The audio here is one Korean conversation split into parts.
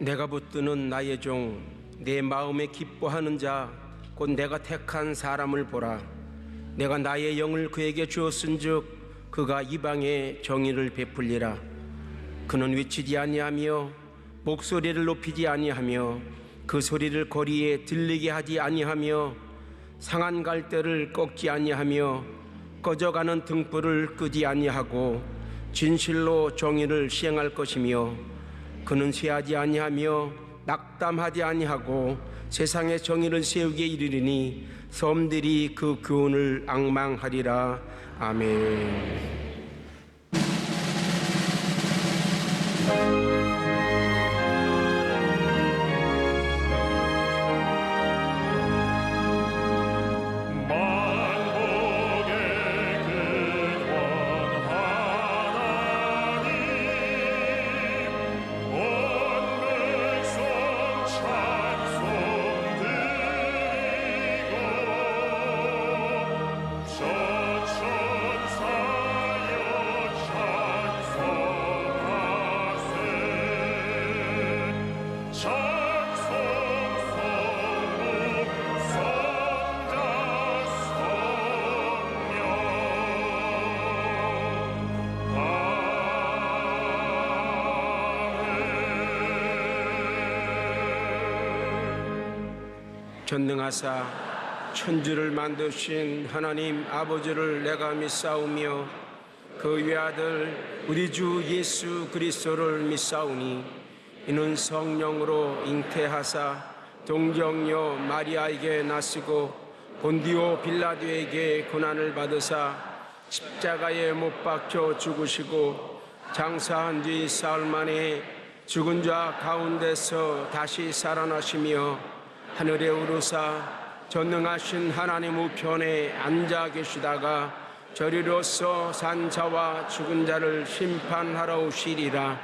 내가 붙드는 나의 종, 내 마음에 기뻐하는 자, 곧 내가 택한 사람을 보라. 내가 나의 영을 그에게 주었은즉 그가 이방에 정의를 베풀리라. 그는 외치지 아니하며 목소리를 높이지 아니하며 그 소리를 거리에 들리게 하지 아니하며 상한 갈대를 꺾지 아니하며 꺼져가는 등불을 끄지 아니하고 진실로 정의를 시행할 것이며 그는 쇠하지 아니하며 낙담하지 아니하고 세상의 정의를 세우기에 이르리니 섬들이 그 교훈을 앙망하리라. 아멘. 전능하사 천지를 만드신 하나님 아버지를 내가 믿사오며 그 외아들 우리 주 예수 그리스도를 믿사오니 이는 성령으로 잉태하사 동정녀 마리아에게 나시고 본디오 빌라도에게 고난을 받으사 십자가에 못 박혀 죽으시고 장사한 뒤 사흘 만에 죽은 자 가운데서 다시 살아나시며 하늘에 오르사 전능하신 하나님 우편에 앉아 계시다가 저리로서 산 자와 죽은 자를 심판하러 오시리라.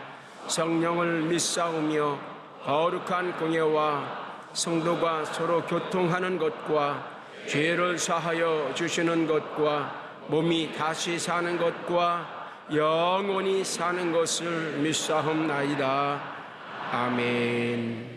성령을 믿사오며 거룩한 공예와 성도가 서로 교통하는 것과 죄를 사하여 주시는 것과 몸이 다시 사는 것과 영원히 사는 것을 믿사옵나이다. 아멘.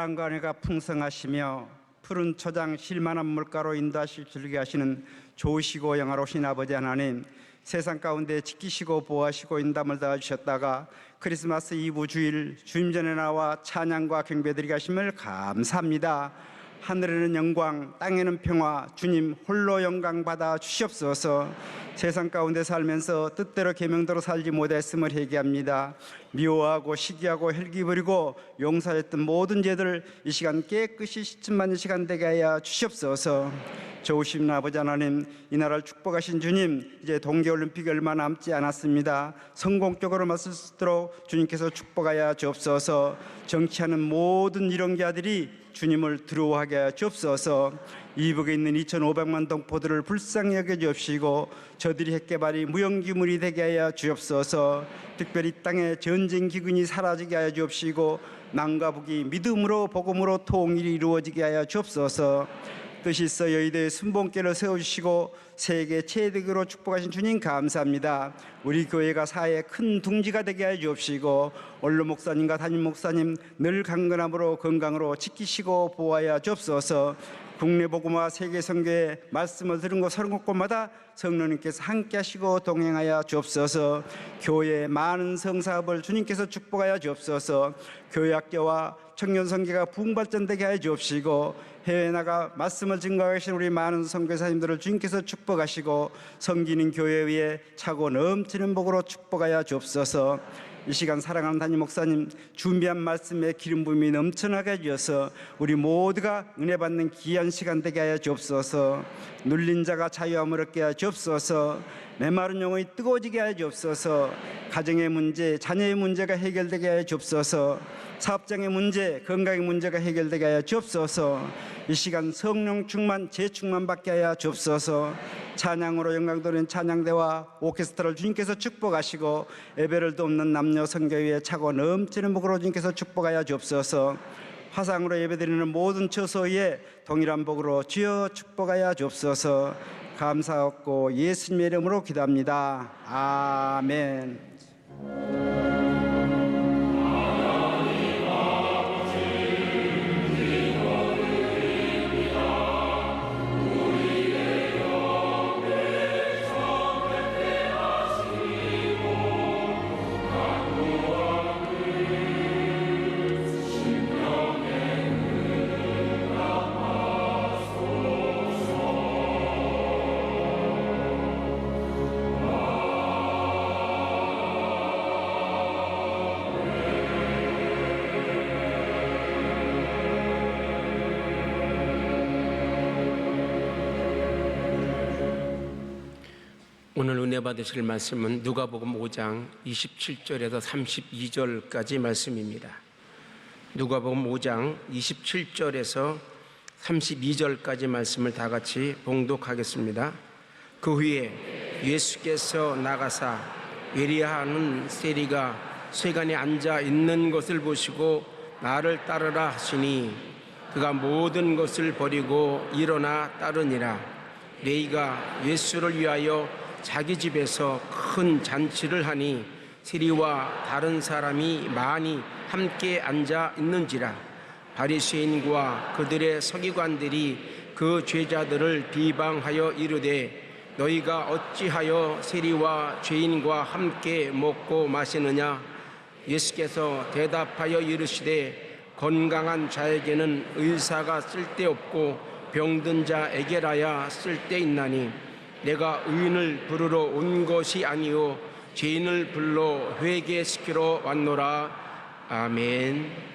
사랑과 은혜가 풍성하시며 푸른 초장 실만한 물가로 인도하실 줄게 하시는 좋으시고 영화로우신 아버지 하나님, 세상 가운데 지키시고 보호하시고 인담을 다하주셨다가 크리스마스 이브 주일 주님 전에 나와 찬양과 경배드리게 하심을 감사합니다. 하늘에는 영광, 땅에는 평화, 주님 홀로 영광 받아 주시옵소서. 세상 가운데 살면서 뜻대로 계명대로 살지 못했음을 회개합니다. 미워하고 시기하고 혈기 부리고 용서했던 모든 죄들을 이 시간 깨끗이 씻음받는 시간 되게 하여 주시옵소서. 좋으신 아버지 하나님, 이 나라를 축복하신 주님, 이제 동계올림픽이 얼마 남지 않았습니다. 성공적으로 맞설 수 있도록 주님께서 축복하여 주옵소서. 정치하는 모든 일원자들이 주님을 두려워하게 하여 주옵소서. 이북에 있는 2,500만 동포들을 불쌍히 여겨 주옵시고 저들이 핵개발이 무용지물이 되게 하여 주옵소서. 특별히 땅에 전쟁 기근이 사라지게 하여 주옵시고 남과 북이 믿음으로 복음으로 통일이 이루어지게 하여 주옵소서. 뜻이 있어 여의도에 순복음교회를 세워주시고 세계 최대교로 축복하신 주님 감사합니다. 우리 교회가 사회의 큰 둥지가 되게 하여 주옵시고 원로 목사님과 담임 목사님 늘 강건함으로 건강으로 지키시고 보호하여 주옵소서. 국내 복음화 세계 선교의 말씀을 들은 곳 서른 곳마다 성령님께서 함께 하시고 동행하여 주옵소서. 교회의 많은 성사업을 주님께서 축복하여 주옵소서. 교회학교와 청년 선교가 부흥발전되게 하여 주옵시고 해외 나가 말씀을 증거하신 우리 많은 선교사님들을 주님께서 축복하시고 섬기는 교회 위에 차고 넘치는 복으로 축복하여 주옵소서. 이 시간 사랑하는 담임 목사님 준비한 말씀에 기름 부음이 넘쳐나게 해주셔서 우리 모두가 은혜 받는 귀한 시간 되게 하여 주옵소서. 눌린 자가 자유함을 얻게 하여 주옵소서. 메마른 영혼이 뜨거워지게 하여 주옵소서. 가정의 문제, 자녀의 문제가 해결되게 하여 주옵소서. 사업장의 문제, 건강의 문제가 해결되게 하여 주옵소서. 이 시간 성령 충만, 재충만 받게 하여 주옵소서. 찬양으로 영광 돌리는 찬양대와 오케스트라를 주님께서 축복하시고 예배를 돕는 남녀 선교회에 차고 넘치는 복으로 주님께서 축복하여 주옵소서. 화상으로 예배드리는 모든 처소에 동일한 복으로 주여 축복하여 주옵소서. 감사하고 예수님의 이름으로 기도합니다. 아멘. 오늘 은혜 받으실 말씀은 누가복음 5장 27절에서 32절까지 말씀입니다. 누가복음 5장 27절에서 32절까지 말씀을 다 같이 봉독하겠습니다. 그 후에 예수께서 나가사 외리하는 세리가 쇠관에 앉아 있는 것을 보시고 나를 따르라 하시니 그가 모든 것을 버리고 일어나 따르니라. 레위가 예수를 위하여 자기 집에서 큰 잔치를 하니 세리와 다른 사람이 많이 함께 앉아 있는지라. 바리새인과 그들의 서기관들이 그 제자들을 비방하여 이르되 너희가 어찌하여 세리와 죄인과 함께 먹고 마시느냐. 예수께서 대답하여 이르시되 건강한 자에게는 의사가 쓸데없고 병든 자에게라야 쓸데있나니 내가 의인을 부르러 온 것이 아니요 죄인을 불러 회개시키러 왔노라. 아멘.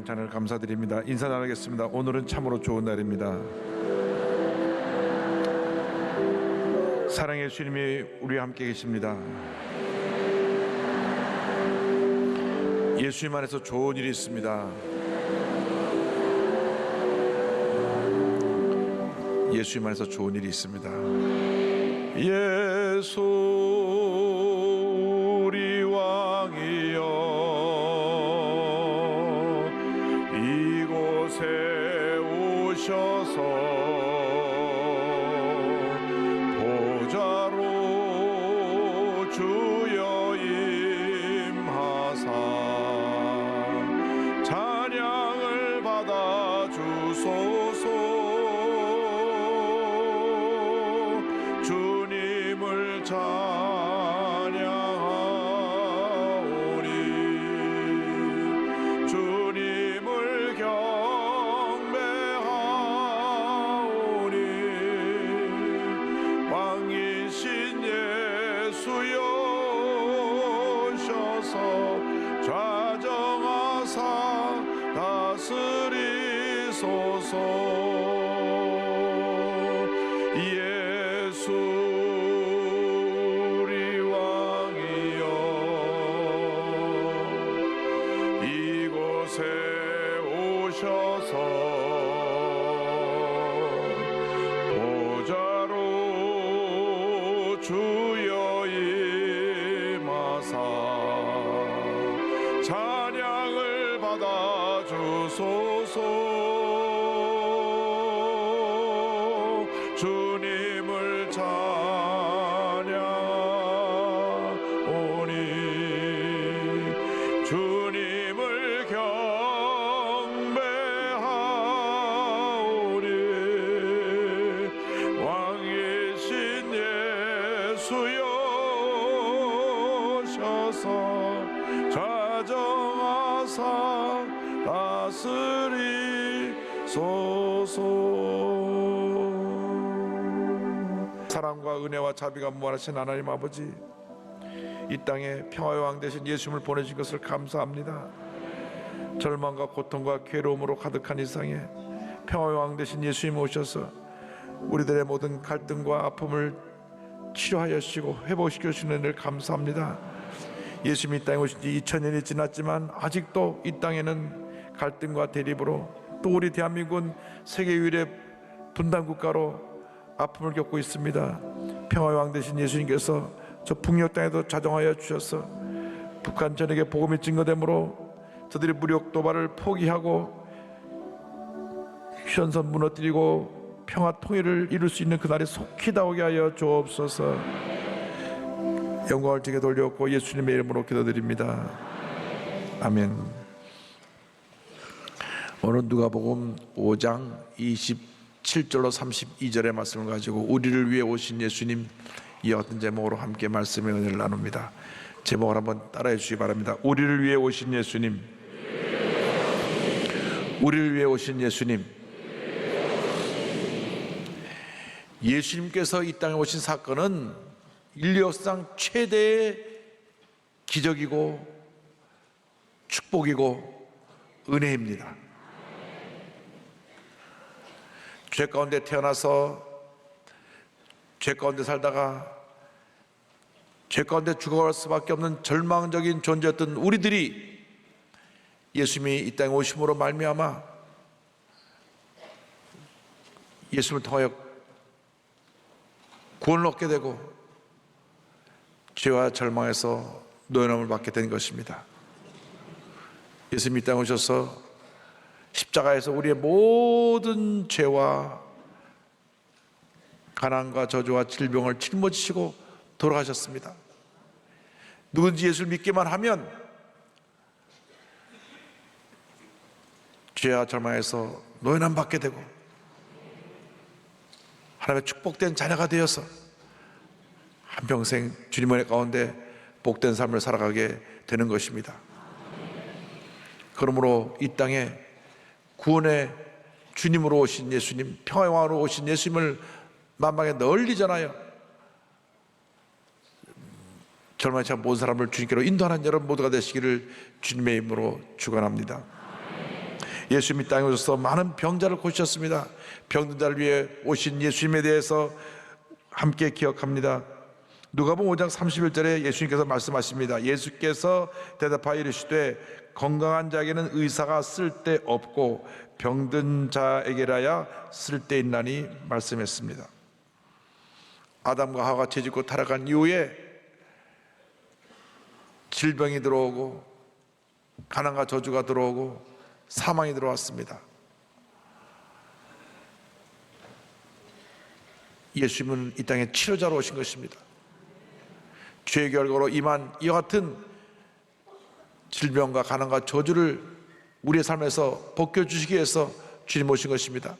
찬양을 감사드립니다. 인사 나누겠습니다. 오늘은 참으로 좋은 날입니다. 사랑의 주님이 우리와 함께 계십니다. 예수님 안에서 좋은 일이 있습니다. 예수님 안에서 좋은 일이 있습니다. 예수 우리 왕이여, 이곳에 오셔서 보좌로 주여 임하사 찬양을 받아 주소서. 주님을 찬양하오니 주님을 경배하오니 왕이신 예수여 오셔서 좌정하사 다스리소서. 예수 우리 왕이여, 이곳에 오셔서 보좌로 주여 임하사 찬양을 받아 주소서. 주님을 찬양하오니 주님을 경배하오니 왕이신 예수여 오셔서 좌정하사 다스리소서. 사랑과 은혜와 자비가 무한하신 하나님 아버지, 이 땅에 평화의 왕 되신 예수님을 보내신 것을 감사합니다. 절망과 고통과 괴로움으로 가득한 이 세상에 평화의 왕 되신 예수님 오셔서 우리들의 모든 갈등과 아픔을 치료하여 주시고 회복시켜 주시는 은혜를 감사합니다. 예수님이 이 땅에 오신 지 2000년이 지났지만 아직도 이 땅에는 갈등과 대립으로, 또 우리 대한민국은 세계 유일의 분단국가로 아픔을 겪고 있습니다. 평화의 왕 되신 예수님께서 저 북녘 땅에도 자정하여 주셔서 북한 전역에 복음이 증거되므로 저들이 무력 도발을 포기하고 휴전선 무너뜨리고 평화 통일을 이룰 수 있는 그날이 속히 다오게 하여 주옵소서. 영광을 제게 돌려옵고 예수님의 이름으로 기도드립니다. 아멘. 오늘 누가복음 5장 27절로 32절의 말씀을 가지고 우리를 위해 오신 예수님, 이와 같은 제목으로 함께 말씀의 은혜를 나눕니다. 제목을 한번 따라해 주시기 바랍니다. 우리를 위해 오신 예수님, 우리를 위해 오신 예수님. 예수님께서 이 땅에 오신 사건은 인류 역사상 최대의 기적이고 축복이고 은혜입니다. 죄 가운데 태어나서 죄 가운데 살다가 죄 가운데 죽어갈 수밖에 없는 절망적인 존재였던 우리들이 예수님이 이 땅에 오심으로 말미암아 예수님을 통하여 구원을 얻게 되고 죄와 절망에서 노연함을 받게 된 것입니다. 예수님이 이 땅에 오셔서 십자가에서 우리의 모든 죄와 가난과 저주와 질병을 짊어지시고 돌아가셨습니다. 누군지 예수를 믿기만 하면 죄와 절망에서 노연함 받게 되고 하나님의 축복된 자녀가 되어서 한평생 주님의 가운데 복된 삶을 살아가게 되는 것입니다. 그러므로 이 땅에 구원의 주님으로 오신 예수님, 평화의 왕으로 오신 예수님을 만방에 널리 전하여 절망치 않은 모든 사람을 주님께로 인도하는 여러분 모두가 되시기를 주님의 이름으로 축원합니다. 예수님이 땅에 오셔서 많은 병자를 고치셨습니다. 병든 자를 위해 오신 예수님에 대해서 함께 기억합니다. 누가복음 5장 31절에 예수님께서 말씀하십니다. 예수께서 대답하여 이르시되 건강한 자에게는 의사가 쓸데없고 병든 자에게라야 쓸데있나니 말씀했습니다. 아담과 하와가 죄짓고 타락한 이후에 질병이 들어오고 가난과 저주가 들어오고 사망이 들어왔습니다. 예수님은 이 땅에 치료자로 오신 것입니다. 죄의 결과로 임한 이와 같은 질병과 가난과 저주를 우리의 삶에서 벗겨주시기 위해서 주님 오신 것입니다.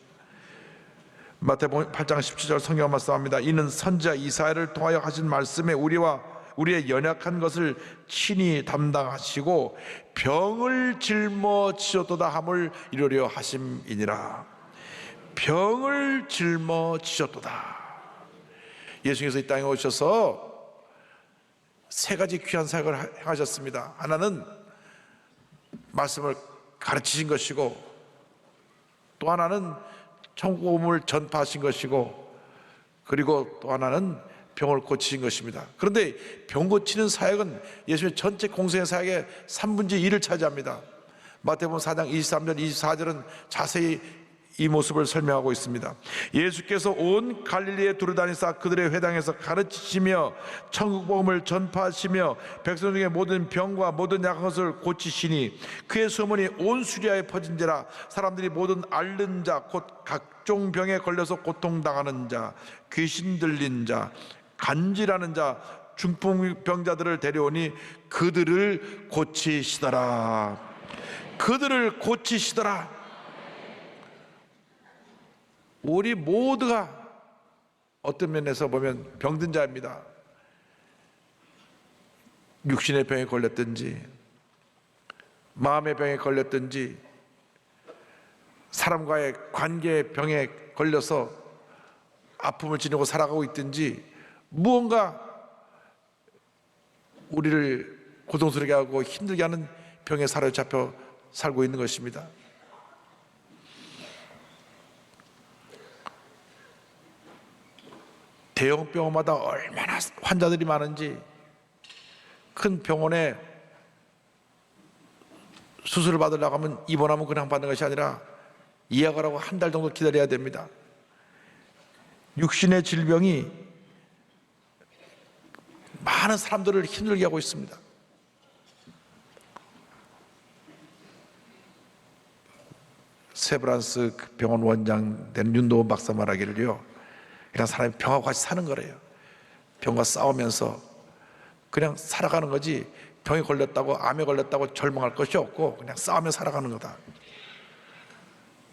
마태복음 8장 17절 성경 말씀합니다. 이는 선지자 이사야를 통하여 하신 말씀에 우리의 연약한 것을 친히 담당하시고 병을 짊어지셨도다 함을 이루려 하심이니라. 병을 짊어지셨도다. 예수님께서 이 땅에 오셔서 세 가지 귀한 사역을 행하셨습니다. 하나는 말씀을 가르치신 것이고, 또 하나는 천국음을 전파하신 것이고, 그리고 또 하나는 병을 고치신 것입니다. 그런데 병 고치는 사역은 예수님의 전체 공생의 사역의 3분의 1을 차지합니다. 마태복음 4장 23절 24절은 자세히 이 모습을 설명하고 있습니다. 예수께서 온 갈릴리에 두루다니사 그들의 회당에서 가르치시며 천국 복음을 전파하시며 백성 중에 모든 병과 모든 약한 것을 고치시니 그의 소문이 온 수리아에 퍼진지라. 사람들이 모든 앓는 자 곧 각종 병에 걸려서 고통당하는 자, 귀신 들린 자, 간질하는 자, 중풍병자들을 데려오니 그들을 고치시더라. 그들을 고치시더라. 우리 모두가 어떤 면에서 보면 병든 자입니다. 육신의 병에 걸렸든지 마음의 병에 걸렸든지 사람과의 관계의 병에 걸려서 아픔을 지니고 살아가고 있든지 무언가 우리를 고통스럽게 하고 힘들게 하는 병에 사로잡혀 살고 있는 것입니다. 대형 병원마다 얼마나 환자들이 많은지, 큰 병원에 수술을 받으려고 하면 입원하면 그냥 받는 것이 아니라 예약을 하고 한 달 정도 기다려야 됩니다. 육신의 질병이 많은 사람들을 힘들게 하고 있습니다. 세브란스 병원 원장 된 윤도원 박사 말하기를요, 그냥 사람이 병하고 같이 사는 거래요. 병과 싸우면서 그냥 살아가는 거지, 병에 걸렸다고 암에 걸렸다고 절망할 것이 없고 그냥 싸우며 살아가는 거다.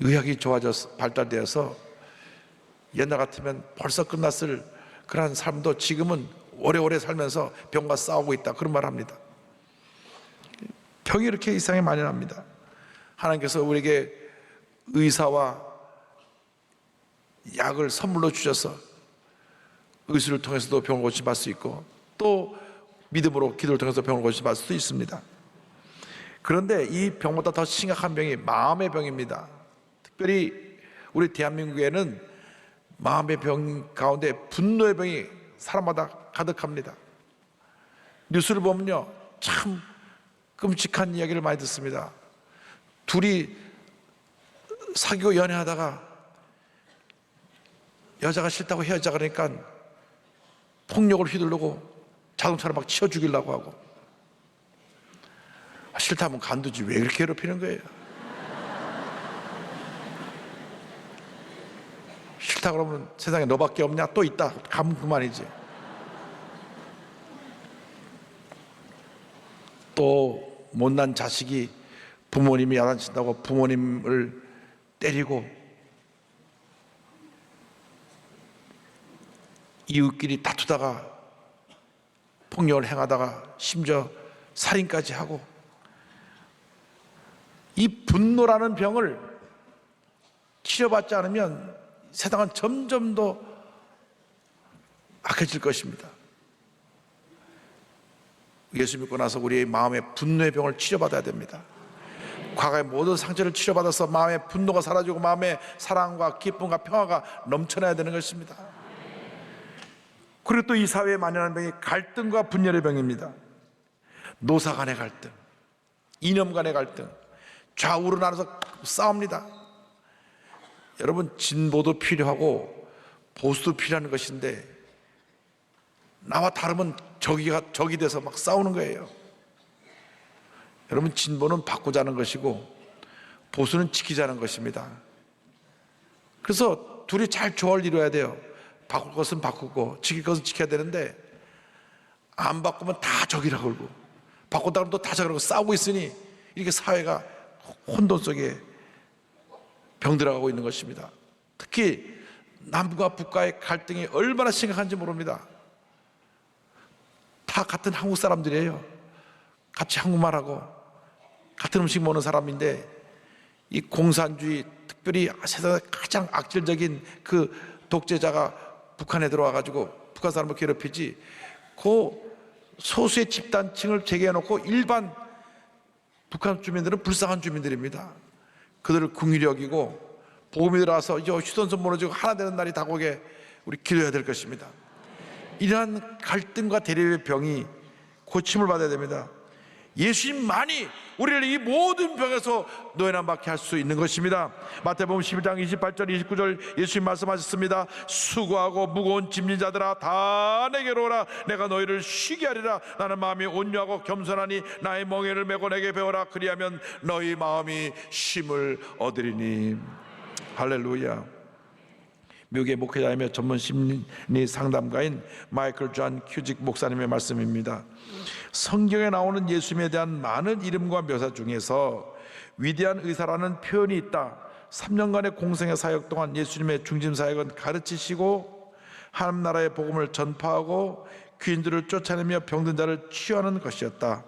의학이 좋아져서 발달되어서 옛날 같으면 벌써 끝났을 그런 삶도 지금은 오래오래 살면서 병과 싸우고 있다, 그런 말을 합니다. 병이 이렇게 이상하게 많이 납니다. 하나님께서 우리에게 의사와 약을 선물로 주셔서 의술을 통해서도 병을 고침받을 수 있고, 또 믿음으로 기도를 통해서 병을 고침받을 수도 있습니다. 그런데 이 병보다 더 심각한 병이 마음의 병입니다. 특별히 우리 대한민국에는 마음의 병 가운데 분노의 병이 사람마다 가득합니다. 뉴스를 보면요, 참 끔찍한 이야기를 많이 듣습니다. 둘이 사귀고 연애하다가 여자가 싫다고 헤어지자 그러니까 폭력을 휘두르고 자동차를 막 치워 죽이려고 하고, 싫다면 간두지 왜 그렇게 괴롭히는 거예요? 싫다 그러면 세상에 너밖에 없냐? 또 있다. 가면 그만이지. 또 못난 자식이 부모님이 야단친다고 부모님을 때리고, 이웃끼리 다투다가 폭력을 행하다가 심지어 살인까지 하고, 이 분노라는 병을 치료받지 않으면 세상은 점점 더 악해질 것입니다. 예수 믿고 나서 우리의 마음의 분노의 병을 치료받아야 됩니다. 과거의 모든 상처를 치료받아서 마음의 분노가 사라지고 마음의 사랑과 기쁨과 평화가 넘쳐나야 되는 것입니다. 그리고 또 이 사회에 만연한 병이 갈등과 분열의 병입니다. 노사 간의 갈등, 이념 간의 갈등, 좌우로 나눠서 싸웁니다. 여러분, 진보도 필요하고 보수도 필요한 것인데 나와 다르면 적이 돼서 막 싸우는 거예요. 여러분, 진보는 바꾸자는 것이고 보수는 지키자는 것입니다. 그래서 둘이 잘 조화를 이루어야 돼요. 바꿀 것은 바꾸고 지킬 것은 지켜야 되는데 안 바꾸면 다 적이라 그러고 바꾼다 그러면 또 다 적이라고 싸우고 있으니 이렇게 사회가 혼돈 속에 병들어가고 있는 것입니다. 특히 남과 북과의 갈등이 얼마나 심각한지 모릅니다. 다 같은 한국 사람들이에요. 같이 한국말하고 같은 음식 먹는 사람인데 이 공산주의, 특별히 세상에 가장 악질적인 그 독재자가 북한에 들어와가지고 북한 사람을 괴롭히지, 그 소수의 집단층을 제거해놓고 일반 북한 주민들은 불쌍한 주민들입니다. 그들을 긍휼히 여기고 복음이 들어와서 이제 휴전선 무너지고 하나 되는 날이 다가오게 우리 기도해야 될 것입니다. 이러한 갈등과 대립의 병이 고침을 받아야 됩니다. 예수님만이 우리를 이 모든 병에서 노예난받게 할 수 있는 것입니다. 마태복음 11장 28절 29절 예수님 말씀하셨습니다. 수고하고 무거운 짐진 자들아 다 내게로 오라. 내가 너희를 쉬게 하리라. 나는 마음이 온유하고 겸손하니 나의 멍에를 메고 내게 배워라. 그리하면 너희 마음이 쉼을 얻으리니. 할렐루야. 미국의 목회자이며 전문 심리 상담가인 마이클 존 큐직 목사님의 말씀입니다. 성경에 나오는 예수님에 대한 많은 이름과 묘사 중에서 위대한 의사라는 표현이 있다. 3년간의 공생의 사역 동안 예수님의 중심 사역은 가르치시고 하나님 나라의 복음을 전파하고 귀인들을 쫓아내며 병든 자를 치유하는 것이었다.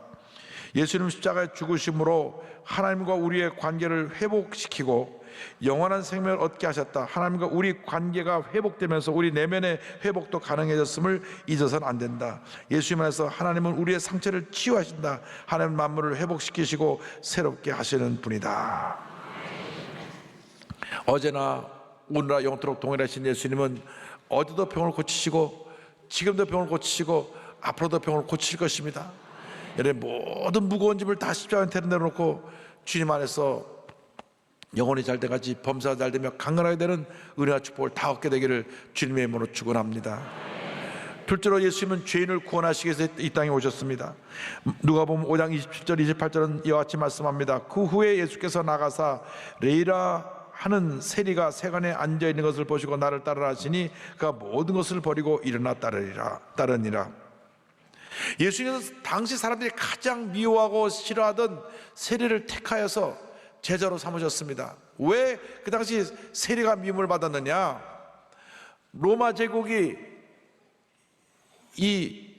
예수님 십자가의 죽으심으로 하나님과 우리의 관계를 회복시키고 영원한 생명을 얻게 하셨다. 하나님과 우리 관계가 회복되면서 우리 내면의 회복도 가능해졌음을 잊어서는 안 된다. 예수님 안에서 하나님은 우리의 상처를 치유하신다. 하나님 만물을 회복시키시고 새롭게 하시는 분이다. 어제나 오늘날 영원토록 동일하신 예수님은 어제도 병을 고치시고 지금도 병을 고치시고 앞으로도 병을 고치실 것입니다. 여러분, 모든 무거운 짐을 다 십자가에 내려놓고 주님 안에서 영혼이 잘 돼가지 범사가 잘 되며 강건하게 되는 은혜와 축복을 다 얻게 되기를 주님의 이름으로 축원합니다. 둘째로 예수님은 죄인을 구원하시기 위해서 이 땅에 오셨습니다. 누가복음 5장 27절 28절은 이와 같이 말씀합니다. 그 후에 예수께서 나가사 레이라 하는 세리가 세간에 앉아 있는 것을 보시고 나를 따르라 하시니 그가 모든 것을 버리고 일어나 따르니라. 예수님은 당시 사람들이 가장 미워하고 싫어하던 세리를 택하여서 제자로 삼으셨습니다. 왜 그 당시 세리가 미움을 받았느냐? 로마 제국이 이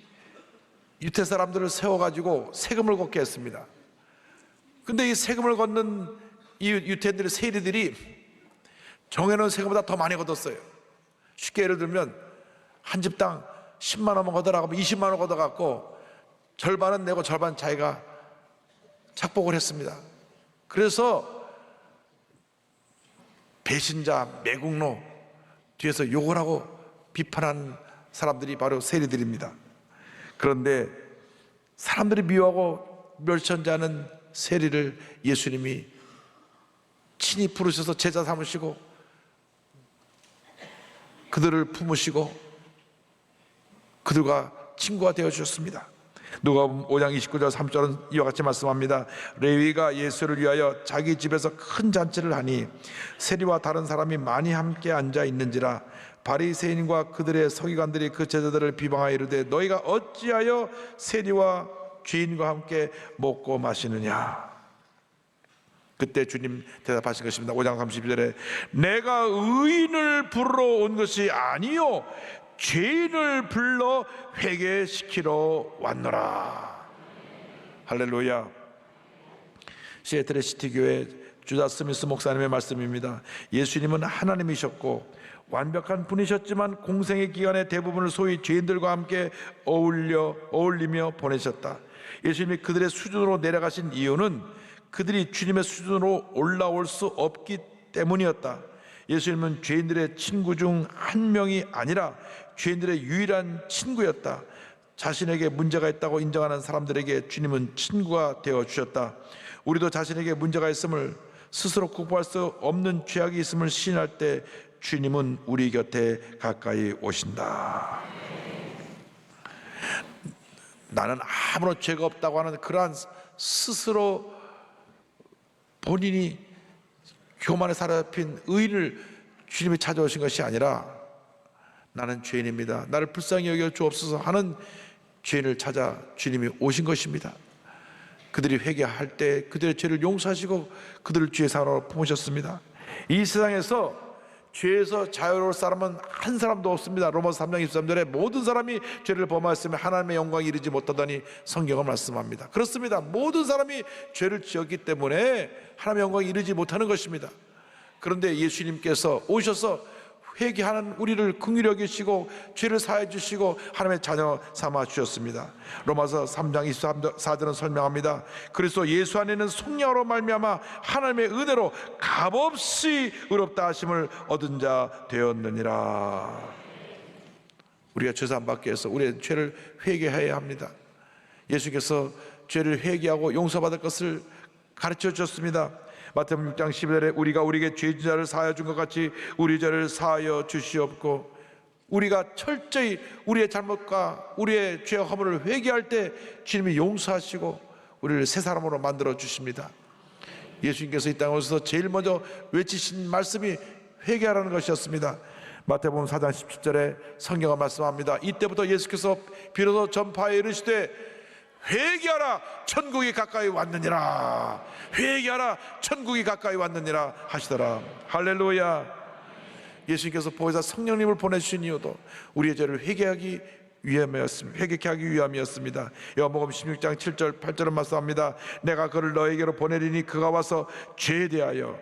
유대 사람들을 세워가지고 세금을 걷게 했습니다. 근데 이 세금을 걷는 이 유대인들의 세리들이 정해놓은 세금보다 더 많이 걷었어요. 쉽게 예를 들면 한 집당 10만 원만 걷어라고 하면 20만 원 걷어갖고 절반은 내고 절반 자기가 착복을 했습니다. 그래서 배신자, 매국노 뒤에서 욕을 하고 비판한 사람들이 바로 세리들입니다. 그런데 사람들이 미워하고 멸시하지 않은 세리를 예수님이 친히 부르셔서 제자 삼으시고 그들을 품으시고 그들과 친구가 되어주셨습니다. 누가복음 5장 29절 3절은 이와 같이 말씀합니다. 레위가 예수를 위하여 자기 집에서 큰 잔치를 하니 세리와 다른 사람이 많이 함께 앉아 있는지라. 바리새인과 그들의 서기관들이 그 제자들을 비방하여 이르되 너희가 어찌하여 세리와 죄인과 함께 먹고 마시느냐. 그때 주님 대답하신 것입니다. 5장 32절에 내가 의인을 부르러 온 것이 아니요 죄인을 불러 회개시키러 왔노라. 할렐루야. 시애틀의 시티교회 주다 스미스 목사님의 말씀입니다. 예수님은 하나님이셨고 완벽한 분이셨지만 공생의 기간의 대부분을 소위 죄인들과 함께 어울리며 보내셨다. 예수님이 그들의 수준으로 내려가신 이유는 그들이 주님의 수준으로 올라올 수 없기 때문이었다. 예수님은 죄인들의 친구 중 한 명이 아니라 죄인들의 유일한 친구였다. 자신에게 문제가 있다고 인정하는 사람들에게 주님은 친구가 되어 주셨다. 우리도 자신에게 문제가 있음을, 스스로 극복할 수 없는 죄악이 있음을 시인할 때 주님은 우리 곁에 가까이 오신다. 나는 아무런 죄가 없다고 하는 그러한 스스로 본인이 교만에 사로잡힌 의인을 주님이 찾아오신 것이 아니라 나는 죄인입니다, 나를 불쌍히 여겨 주옵소서 하는 죄인을 찾아 주님이 오신 것입니다. 그들이 회개할 때 그들의 죄를 용서하시고 그들을 주의 사랑으로 품으셨습니다. 이 세상에서 죄에서 자유로울 사람은 한 사람도 없습니다. 로마서 3장 23절에 모든 사람이 죄를 범하였으면 하나님의 영광에 이르지 못하다니 성경은 말씀합니다. 그렇습니다. 모든 사람이 죄를 지었기 때문에 하나님의 영광에 이르지 못하는 것입니다. 그런데 예수님께서 오셔서 회개하는 우리를 긍휼히 여기시고 죄를 사해 주시고 하나님의 자녀 삼아 주셨습니다. 로마서 3장 24절은 설명합니다. 그래서 예수 안에는 속량으로 말미암아 하나님의 은혜로 값없이 의롭다 하심을 얻은 자 되었느니라. 우리가 죄사함 받기 위해서 우리의 죄를 회개해야 합니다. 예수께서 죄를 회개하고 용서받을 것을 가르쳐 주셨습니다. 마태복음 6장 12절에 우리가 우리에게 죄진자를 사하여 준 것 같이 우리 죄를 사하여 주시옵고, 우리가 철저히 우리의 잘못과 우리의 죄와 허물을 회개할 때 주님이 용서하시고 우리를 새 사람으로 만들어 주십니다. 예수님께서 이 땅에 오셔서 제일 먼저 외치신 말씀이 회개하라는 것이었습니다. 마태복음 4장 17절에 성경은 말씀합니다. 이때부터 예수께서 비로소 전파에 이르시되 회개하라, 천국이 가까이 왔느니라. 회개하라, 천국이 가까이 왔느니라 하시더라. 할렐루야. 예수님께서 보혜사 성령님을 보내주신 이유도 우리의 죄를 회개하기 위함이었습니다. 회개케 하기 위함이었습니다. 요한복음 16장 7절 8절은 말씀합니다. 내가 그를 너에게로 보내리니 그가 와서 죄에 대하여,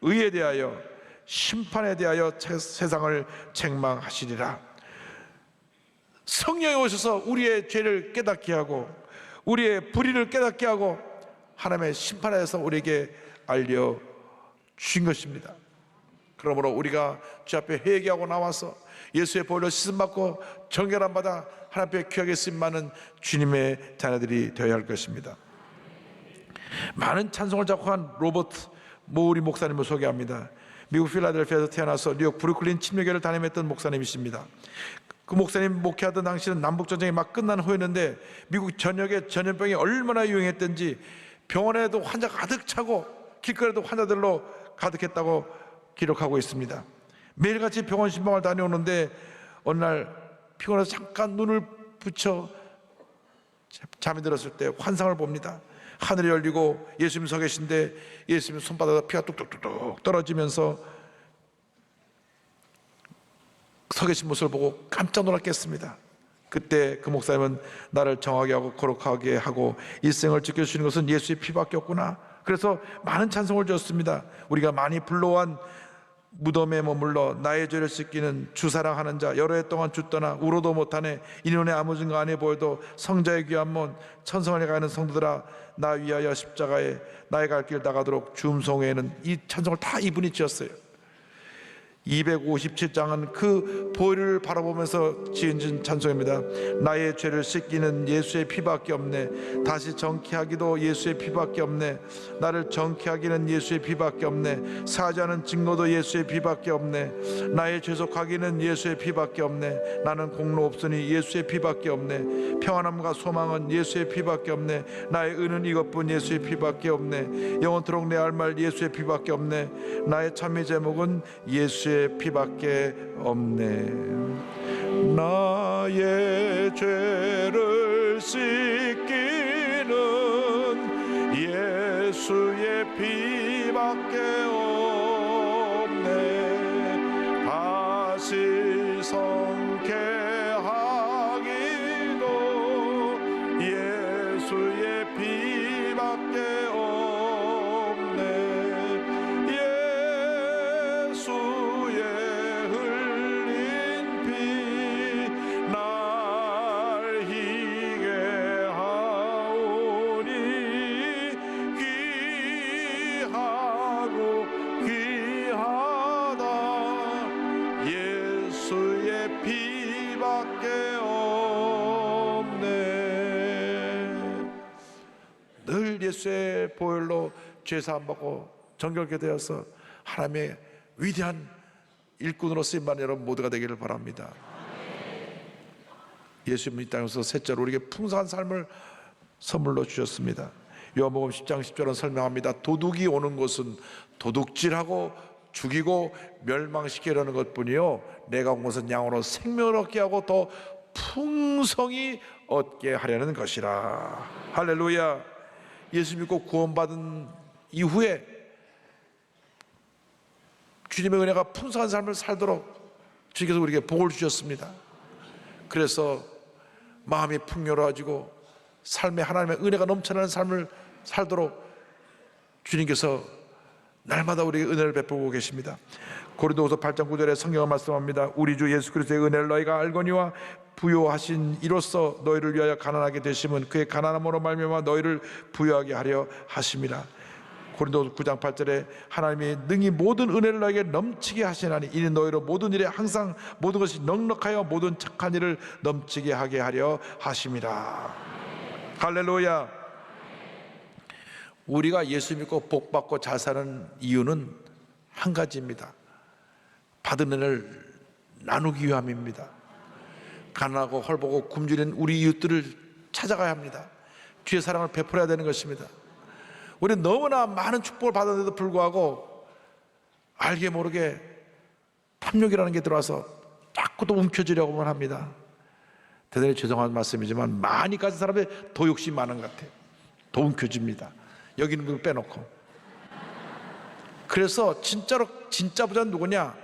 의에 대하여, 심판에 대하여 세상을 책망하시리라. 성령이 오셔서 우리의 죄를 깨닫게 하고 우리의 불의를 깨닫게 하고 하나님의 심판에 대해서 우리에게 알려주신 것입니다. 그러므로 우리가 주 앞에 회개하고 나와서 예수의 보혈로 씻음받고 정결함 받아 하나님 앞에 귀하게 쓰임받는 주님의 자녀들이 되어야 할 것입니다. 많은 찬송을 작곡한 로버트 모우리 목사님을 소개합니다. 미국 필라델피아에서 태어나서 뉴욕 브루클린 침례교회를 담임했던 목사님이십니다. 그 목사님 목회하던 당시는 남북전쟁이 막 끝난 후였는데 미국 전역에 전염병이 얼마나 유행했던지 병원에도 환자가 가득 차고 길거리에도 환자들로 가득했다고 기록하고 있습니다. 매일같이 병원 신방을 다녀오는데 어느 날 피곤해서 잠깐 눈을 붙여 잠이 들었을 때 환상을 봅니다. 하늘이 열리고 예수님 서 계신데 예수님 손바닥에 피가 뚝뚝뚝뚝 떨어지면서 서 계신 모습을 보고 깜짝 놀랐겠습니다. 그때 그 목사님은 나를 정하게 하고 거룩하게 하고 일생을 지켜주시는 것은 예수의 피밖에 없구나. 그래서 많은 찬송을 지었습니다. 우리가 많이 불러온 무덤에 머물러 나의 죄를 씻기는 주 사랑하는 자, 여러 해 동안 주 떠나 울어도 못하네. 이 눈에 아무 증거 안 해보여도 성자의 귀한 몸, 천성을 가는 성도들아 나 위하여 십자가에 나의 갈 길 나가도록 주음송에는 이 찬송을 다 이분이 지었어요. 257장은 그 보혈을 바라보면서 지은 찬송입니다. 나의 죄를 씻기는 예수의 피밖에 없네. 다시 정케하기도 예수의 피밖에 없네. 나를 정케하기는 예수의 피밖에 없네. 사죄하는 증거도 예수의 피밖에 없네. 나의 죄속하기는 예수의 피밖에 없네. 나는 공로 없으니 예수의 피밖에 없네. 평안함과 소망은 예수의 피밖에 없네. 나의 의는 이것뿐 예수의 피밖에 없네. 영원토록 내 할 말 예수의 피밖에 없네. 나의 참의 제목은 예수의 피밖에 없네. 나의 죄를 씻기는 예수의 피밖에 없네. 다시 성케하기도 예수의 피밖에 없네. 예수의 흘린 피 날 희게 하오니 예수의 보혈로 죄사함 받고 정결케 되어서 하나님의 위대한 일꾼으로 쓰임받는 여러분 모두가 되기를 바랍니다. 예수님은 이 땅에서 셋째로 우리에게 풍성한 삶을 선물로 주셨습니다. 요한복음 10장 10절은 설명합니다. 도둑이 오는 것은 도둑질하고 죽이고 멸망시키려는 것뿐이요 내가 온 것은 양으로 생명을 얻게 하고 더 풍성히 얻게 하려는 것이라. 할렐루야. 예수 믿고 구원받은 이후에 주님의 은혜가 풍성한 삶을 살도록 주님께서 우리에게 복을 주셨습니다. 그래서 마음이 풍요로워지고 삶에 하나님의 은혜가 넘쳐나는 삶을 살도록 주님께서 날마다 우리에게 은혜를 베풀고 계십니다. 고린도후서 8장 9절에 성경은 말씀합니다. 우리 주 예수 그리스도의 은혜를 너희가 알거니와 부요하신 이로써 너희를 위하여 가난하게 되심은 그의 가난함으로 말미암아 너희를 부요하게 하려 하심이라. 고린도후서 9장 8절에 하나님이 능히 모든 은혜를 너에게 넘치게 하시나니 이는 너희로 모든 일에 항상 모든 것이 넉넉하여 모든 착한 일을 넘치게 하게 하려 하심이라. 할렐루야. 우리가 예수 믿고 복 받고 잘 사는 이유는 한 가지입니다. 받은 은혜를 나누기 위함입니다. 가난하고 헐벗고 굶주린 우리 이웃들을 찾아가야 합니다. 주의 사랑을 베풀어야 되는 것입니다. 우리는 너무나 많은 축복을 받았는데도 불구하고 알게 모르게 탐욕이라는 게 들어와서 자꾸 또 움켜쥐려고만 합니다. 대단히 죄송한 말씀이지만 많이 가진 사람이 더 욕심이 많은 것 같아요. 더 움켜집니다. 여기 있는 분을 빼놓고. 그래서 진짜로 진짜 부자는 누구냐?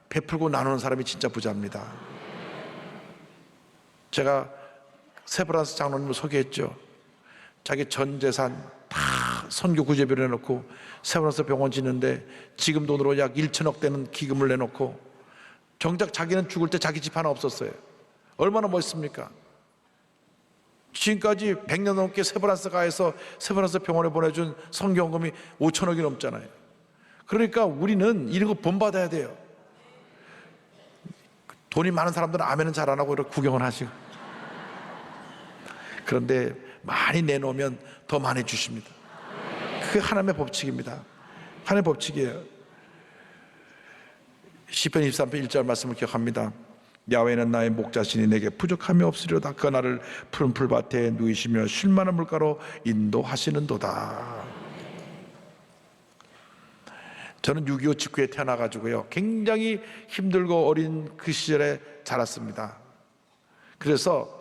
베풀고 나누는 사람이 진짜 부자입니다. 제가 세브란스 장로님을 소개했죠. 자기 전 재산 다 선교 구제비로 내놓고 세브란스 병원 짓는데 지금 돈으로 약 1천억 되는 기금을 내놓고 정작 자기는 죽을 때 자기 집 하나 없었어요. 얼마나 멋있습니까? 지금까지 100년 넘게 세브란스 가에서 세브란스 병원에 보내준 선교원금이 5천억이 넘잖아요. 그러니까 우리는 이런 거 본받아야 돼요. 돈이 많은 사람들은 아멘은 잘 안 하고 이렇게 구경을 하시고. 그런데 많이 내놓으면 더 많이 주십니다. 그게 하나님의 법칙입니다. 하나님의 법칙이에요. 시편 23편 1절 말씀을 기억합니다. 야훼는 나의 목자시니 내게 부족함이 없으리로다. 그 나를 푸른 풀밭에 누이시며 쉴만한 물가로 인도하시는도다. 저는 6.25 직후에 태어나가지고요 굉장히 힘들고 어린 그 시절에 자랐습니다. 그래서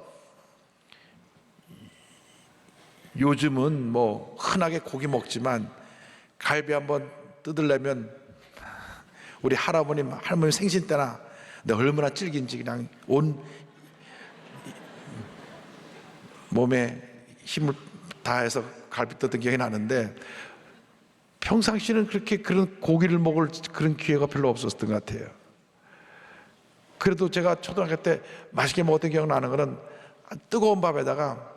요즘은 뭐 흔하게 고기 먹지만 갈비 한번 뜯으려면 우리 할아버님 할머니 생신 때나 내가 얼마나 질긴지 그냥 온 몸에 힘을 다해서 갈비 뜯은 기억이 나는데 평상시는 그렇게 그런 고기를 먹을 그런 기회가 별로 없었던 것 같아요. 그래도 제가 초등학교 때 맛있게 먹었던 기억 나는 거는 뜨거운 밥에다가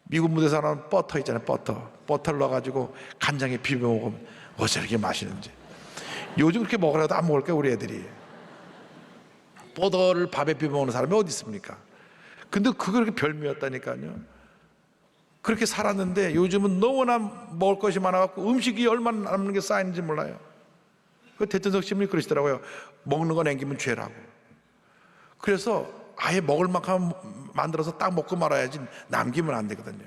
미국 무대에서 나오는 버터 있잖아요. 버터를 넣어가지고 간장에 비벼 먹으면 어째 이렇게 맛있는지. 요즘 그렇게 먹으라도 안 먹을 거야 우리 애들이. 버터를 밥에 비벼 먹는 사람이 어디 있습니까? 근데 그거 그렇게 별미였다니까요. 그렇게 살았는데 요즘은 너무나 먹을 것이 많아갖고 음식이 얼마나 남는 게 쌓이는지 몰라요. 그 대통령 신문이 그러시더라고요. 먹는 거 남기면 죄라고. 그래서 아예 먹을 만큼 만들어서 딱 먹고 말아야지 남기면 안 되거든요.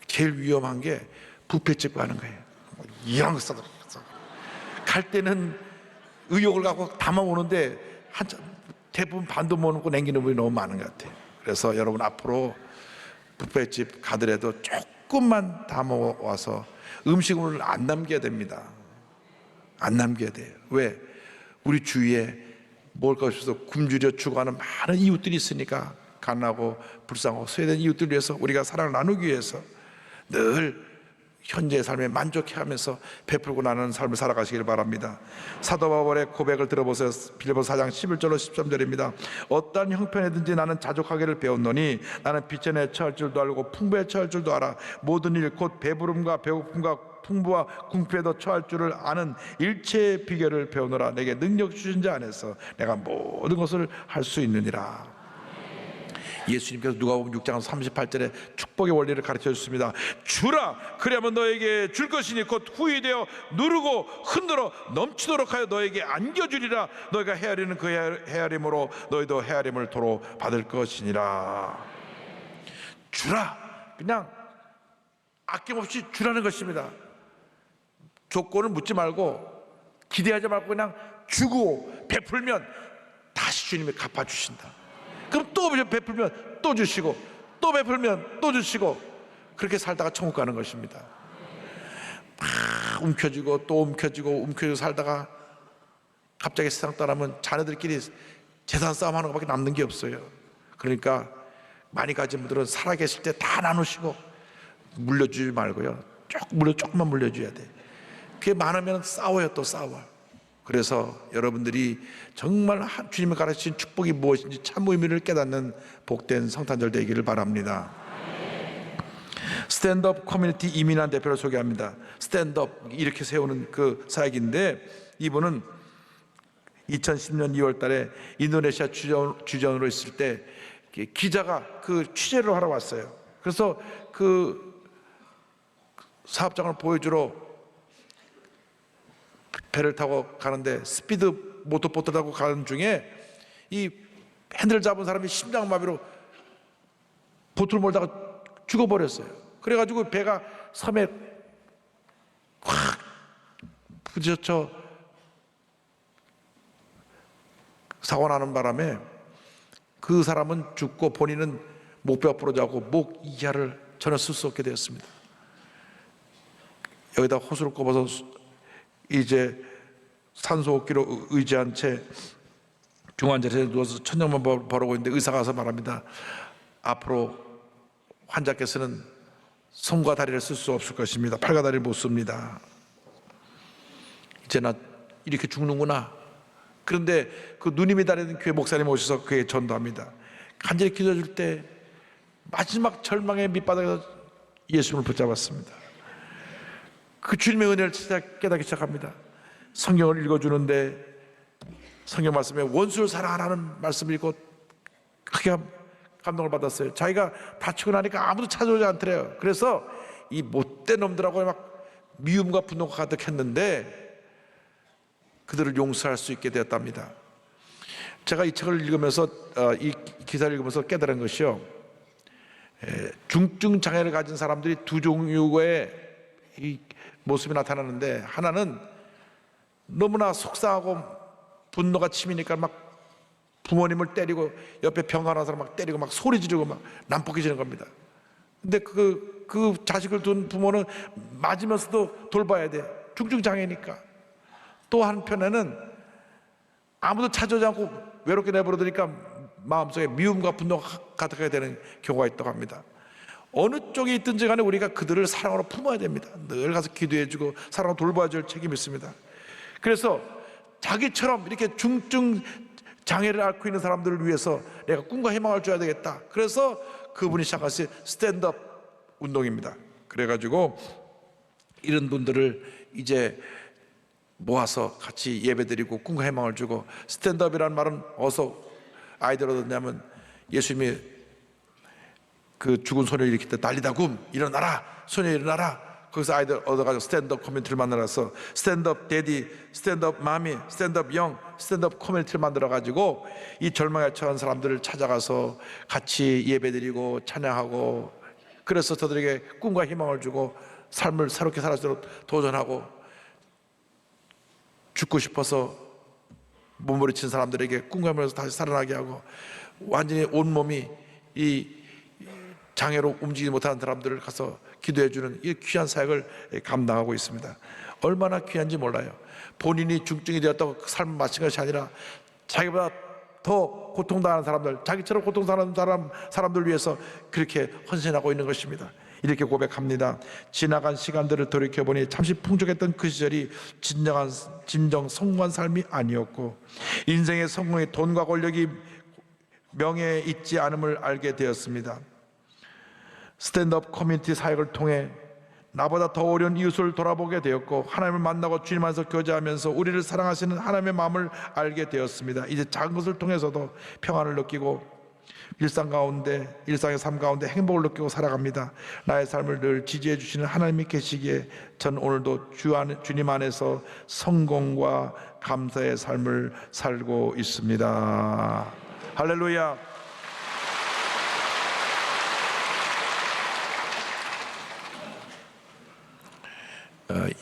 제일 위험한 게 뷔페집 가는 거예요. 이런 거 써서 갈 때는 의욕을 갖고 담아오는데 대부분 반도 못 먹고 남기는 분이 너무 많은 것 같아요. 그래서 여러분 앞으로 뷔페집 가더라도 조금만 담아와서 음식을 안 남겨야 됩니다. 안 남겨야 돼요. 왜? 우리 주위에 먹을 것이 없어서 굶주려 죽어가는 많은 이웃들이 있으니까 가난하고 불쌍하고 소외된 이웃들을 위해서 우리가 사랑을 나누기 위해서 늘 현재의 삶에 만족해하면서 베풀고 나누는 삶을 살아가시길 바랍니다. 사도 바울의 고백을 들어보세요. 빌립보서 4장 11절로 13절입니다. 어떠한 형편이든지 나는 자족하기를 배웠노니 나는 빚전에 처할 줄도 알고 풍부에 처할 줄도 알아. 모든 일 곧 배부름과 배고픔과 풍부와 궁핍에도 처할 줄을 아는 일체의 비결을 배우노라. 내게 능력 주신 자 안에서 내가 모든 것을 할 수 있느니라. 예수님께서 누가복음 6장 38절에 축복의 원리를 가르쳐 주셨습니다. 주라, 그리하면 너에게 줄 것이니 곧 후히 되어 누르고 흔들어 넘치도록 하여 너에게 안겨주리라. 너희가 헤아리는 그 헤아림으로 너희도 헤아림을 도로 받을 것이니라. 주라, 그냥 아낌없이 주라는 것입니다. 조건을 묻지 말고 기대하지 말고 그냥 주고 베풀면 다시 주님이 갚아주신다. 그럼 또 베풀면 또 주시고, 또 베풀면 또 주시고, 그렇게 살다가 천국 가는 것입니다. 막 움켜쥐고 또 움켜쥐고 살다가 갑자기 세상 떠나면 자녀들끼리 재산 싸움하는 것밖에 남는 게 없어요. 그러니까 많이 가진 분들은 살아계실 때 다 나누시고 물려주지 말고요, 조금만 물려줘야 돼. 그게 많으면 싸워요. 또 싸워. 그래서 여러분들이 정말 주님이 가르치신 축복이 무엇인지 참 의미를 깨닫는 복된 성탄절 되기를 바랍니다. 스탠드업 커뮤니티 이민환 대표를 소개합니다. 스탠드업 이렇게 세우는 그 사역인데, 이분은 2010년 2월 달에 인도네시아 주전으로 있을 때 기자가 그 취재를 하러 왔어요. 그래서 그 사업장을 보여주러 배를 타고 가는데 스피드 모터보트 타고 가는 중에 이 핸들 잡은 사람이 심장마비로 보트를 몰다가 죽어버렸어요. 그래가지고 배가 섬에 확 부딪혀 사고 나는 바람에 그 사람은 죽고 본인은 목뼈가 부러져고 목 이하를 전혀 쓸 수 없게 되었습니다. 여기다 호수를 꼽아서 이제 산소호흡기로 의지한 채 중환자실에 누워서 천장만 바르고 있는데 의사가 와서 말합니다. 앞으로 환자께서는 손과 다리를 쓸 수 없을 것입니다. 팔과 다리를 못 씁니다. 이제 나 이렇게 죽는구나. 그런데 그 누님이 다니는 교회 목사님 오셔서 그에 전도합니다. 간절히 기도해줄 때 마지막 절망의 밑바닥에서 예수님을 붙잡았습니다. 그 주님의 은혜를 깨닫기 시작합니다. 성경을 읽어주는데 성경 말씀에 원수를 사랑하라는 말씀을 읽고 크게 감동을 받았어요. 자기가 다치고 나니까 아무도 찾아오지 않더래요. 그래서 이 못된 놈들하고 막 미움과 분노가 가득했는데 그들을 용서할 수 있게 되었답니다. 제가 이 책을 읽으면서 이 기사를 읽으면서 깨달은 것이요, 중증 장애를 가진 사람들이 두 종류의 이 모습이 나타나는데, 하나는 너무나 속상하고 분노가 치미니까 막 부모님을 때리고 옆에 병원한 사람 막 때리고 막 소리 지르고 막 난폭해 지는 겁니다. 근데 그 자식을 둔 부모는 맞으면서도 돌봐야 돼. 중증 장애니까. 또 한편에는 아무도 찾아오지 않고 외롭게 내버려두니까 마음속에 미움과 분노가 가득하게 되는 경우가 있다고 합니다. 어느 쪽에 있든지 간에 우리가 그들을 사랑으로 품어야 됩니다. 늘 가서 기도해주고 사랑으로 돌봐줄 책임이 있습니다. 그래서 자기처럼 이렇게 중증 장애를 앓고 있는 사람들을 위해서 내가 꿈과 희망을 줘야 되겠다. 그래서 그분이 시작하신 스탠드업 운동입니다. 그래가지고 이런 분들을 이제 모아서 같이 예배드리고 꿈과 희망을 주고, 스탠드업이라는 말은 어디서 아이디어를 얻었냐면, 예수님이 그 죽은 소녀를 일으킬 때 달리다 굼, 일어나라, 소녀 일어나라. 거기서 아이들 얻어가지고 스탠드업 커뮤니티를 만들어서 스탠드업 데디, 스탠드업 마미, 스탠드업 영, 스탠드업 커뮤니티를 만들어가지고 이 절망에 처한 사람들을 찾아가서 같이 예배드리고 찬양하고, 그래서 저들에게 꿈과 희망을 주고 삶을 새롭게 살아갈 수 있도록 도전하고, 죽고 싶어서 몸부림친 사람들에게 꿈과 희망을 다시 살아나게 하고, 완전히 온몸이 이 장애로 움직이지 못하는 사람들을 가서 기도해주는 이 귀한 사역을 감당하고 있습니다. 얼마나 귀한지 몰라요. 본인이 중증이 되었다고 삶을 마친 것이 아니라 자기보다 더 고통당하는 사람들, 자기처럼 고통당하는 사람들 위해서 그렇게 헌신하고 있는 것입니다. 이렇게 고백합니다. 지나간 시간들을 돌이켜보니 잠시 풍족했던 그 시절이 진정 성공한 삶이 아니었고, 인생의 성공이 돈과 권력이 명예에 있지 않음을 알게 되었습니다. 스탠드업 커뮤니티 사역을 통해 나보다 더 어려운 이웃을 돌아보게 되었고, 하나님을 만나고 주님 안에서 교제하면서 우리를 사랑하시는 하나님의 마음을 알게 되었습니다. 이제 작은 것을 통해서도 평안을 느끼고 일상의 삶 가운데 행복을 느끼고 살아갑니다. 나의 삶을 늘 지지해 주시는 하나님이 계시기에 전 오늘도 주님 안에서 성공과 감사의 삶을 살고 있습니다. 할렐루야.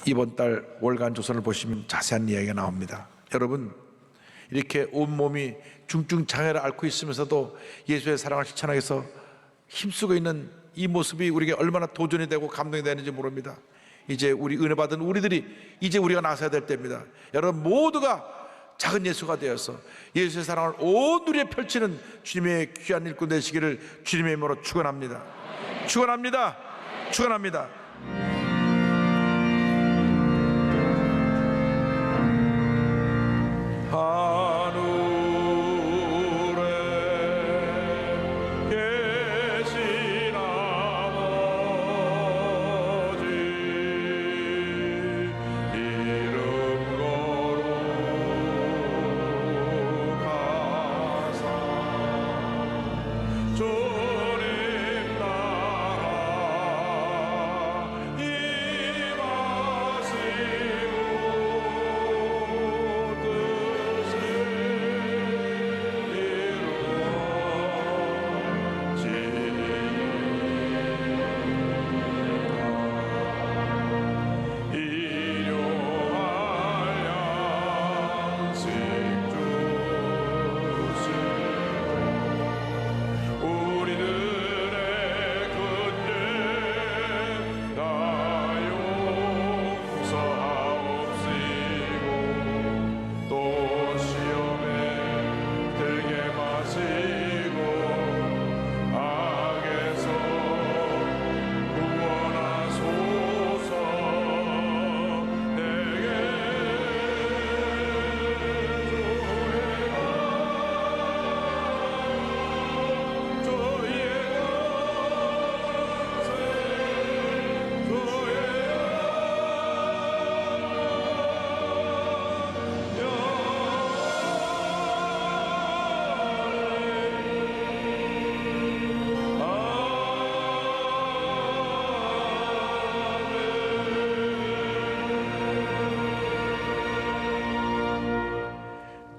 이번 달 월간 조선을 보시면 자세한 이야기가 나옵니다. 여러분, 이렇게 온몸이 중증 장애를 앓고 있으면서도 예수의 사랑을 실천하기 위해서 힘쓰고 있는 이 모습이 우리에게 얼마나 도전이 되고 감동이 되는지 모릅니다. 이제 우리 은혜 받은 우리들이 이제 우리가 나서야 될 때입니다. 여러분 모두가 작은 예수가 되어서 예수의 사랑을 온 누리에 펼치는 주님의 귀한 일꾼 되시기를 주님의 이름으로 축원합니다. 축원합니다. 축원합니다.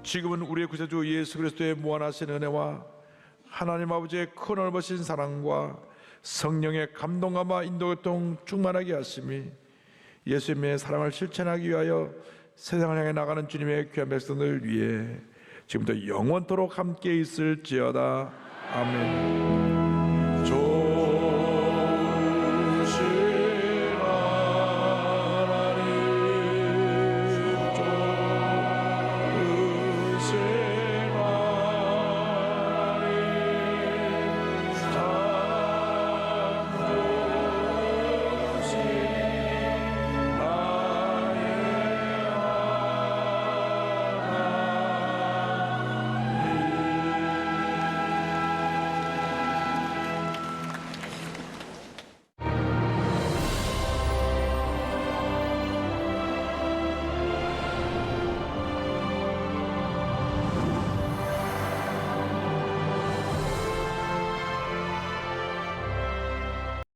지금은 우리의 구세주 예수 그리스도의 무한하신 은혜와 하나님 아버지의 큰 넓으신 사랑과 성령의 감동감과 인도교통 충만하게 하심이 예수님의 사랑을 실천하기 위하여 세상을 향해 나가는 주님의 귀한 백성들 위해 지금부터 영원토록 함께 있을지어다. 아멘.